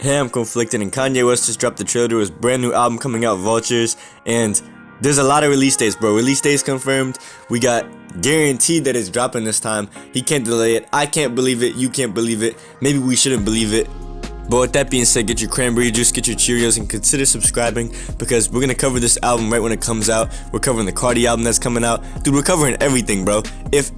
Hey, I'm conflicted, and Kanye West just dropped the trailer to his brand new album coming out, Vultures, and there's a lot of release dates, bro. Release dates confirmed. We got guaranteed that it's dropping this time. He can't delay it. I can't believe it. You can't believe it. Maybe we shouldn't believe it. But with that being said, get your cranberry juice, get your Cheerios, and consider subscribing, because we're gonna cover this album right when it comes out. We're covering the Cardi album that's coming out. Dude, we're covering everything, bro. If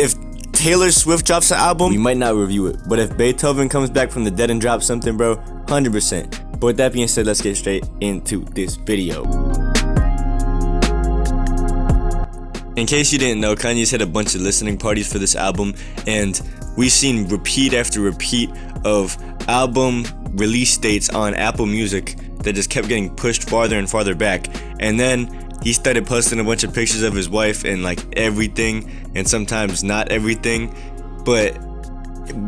Taylor Swift drops an album, we might not review it. But if Beethoven comes back from the dead and drops something, bro, 100%. But with that being said, let's get straight into this video. In case you didn't know, Kanye's had a bunch of listening parties for this album, and we've seen repeat after repeat of album release dates on Apple Music that just kept getting pushed farther and farther back. And then he started posting a bunch of pictures of his wife and like everything, and sometimes not everything. But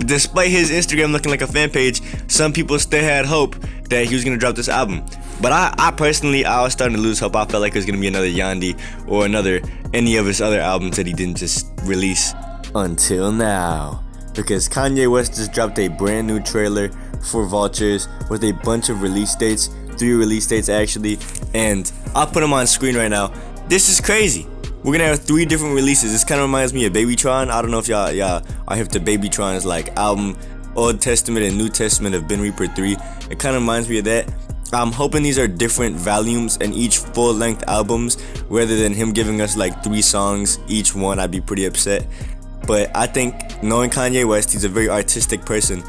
despite his Instagram looking like a fan page, some people still had hope that he was gonna drop this album. But I personally, I was starting to lose hope. I felt like it was gonna be another Yandi or any of his other albums that he didn't just release until now. Because Kanye West just dropped a brand new trailer for Vultures with a bunch of release dates, 3 release dates actually, and I'll put them on screen right now. This is crazy. We're gonna have 3 different releases. This kind of reminds me of Babytron. I don't know if y'all are hip to Babytron's like album, Old Testament and New Testament of Ben Reaper 3. It kind of reminds me of that. I'm hoping these are different volumes and each full-length albums, rather than him giving us like 3 songs each one. I'd be pretty upset. But I think, knowing Kanye West, he's a very artistic person.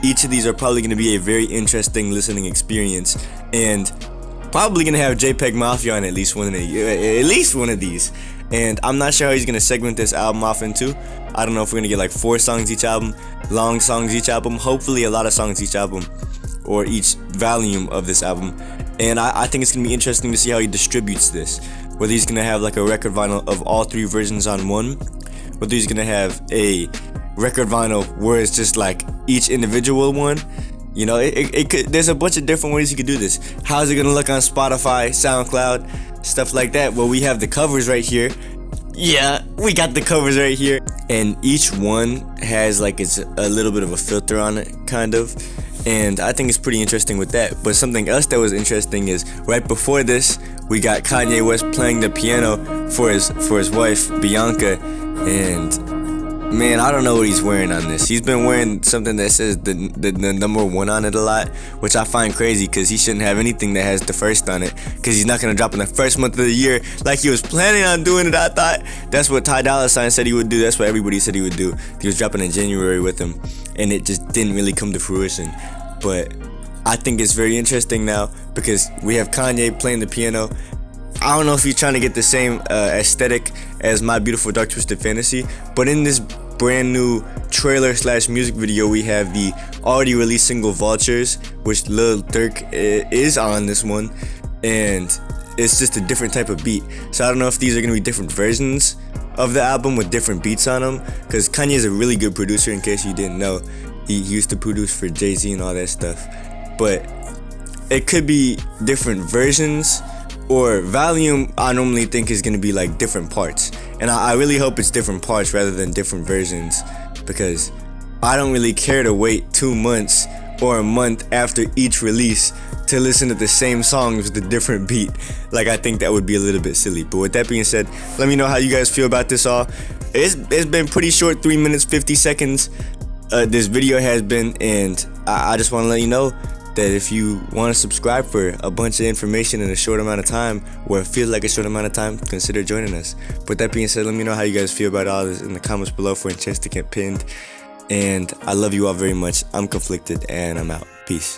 Each of these are probably going to be a very interesting listening experience, and probably going to have JPEG Mafia on at least one of these. And I'm not sure how he's going to segment this album off into. I don't know if we're going to get like 4 songs each album, long songs each album, hopefully a lot of songs each album, or each volume of this album. And I think it's going to be interesting to see how he distributes this. Whether he's going to have like a record vinyl of all 3 versions on one, whether he's going to have a record vinyl where it's just like each individual one. You know, it could, there's a bunch of different ways you could do this. How's it going to look on Spotify, SoundCloud, stuff like that? Well, we have the covers right here. Yeah, we got the covers right here. And each one has like it's a little bit of a filter on it, kind of. And I think it's pretty interesting with that. But something else that was interesting is right before this, we got Kanye West playing the piano for his wife, Bianca. And man, I don't know what he's wearing on this. He's been wearing something that says the number 1 on it a lot, which I find crazy, because he shouldn't have anything that has the first on it, because he's not going to drop in the first month of the year like he was planning on doing it. I thought that's what Ty Dolla $ign said he would do. That's what everybody said he would do. He was dropping in January with him, and it just didn't really come to fruition. But I think it's very interesting now, because we have Kanye playing the piano. I don't know if he's trying to get the same aesthetic as My Beautiful Dark Twisted Fantasy, but in this brand new trailer / music video, we have the already released single Vultures, which Lil Durk is on this one, and it's just a different type of beat. So I don't know if these are going to be different versions of the album with different beats on them, because Kanye is a really good producer, in case you didn't know. He used to produce for Jay-Z and all that stuff. But it could be different versions, or volume. I normally think is going to be like different parts, and I really hope it's different parts rather than different versions, because I don't really care to wait 2 months or a month after each release to listen to the same songs with a different beat. Like, I think that would be a little bit silly. But with that being said, let me know how you guys feel about this all. It's been pretty short, 3 minutes 50 seconds. This video has been, and I just want to let you know that if you want to subscribe for a bunch of information in a short amount of time, or it feels like a short amount of time, consider joining us. With that being said, let me know how you guys feel about all this in the comments below for a chance to get pinned. And I love you all very much. I'm conflicted, and I'm out. Peace.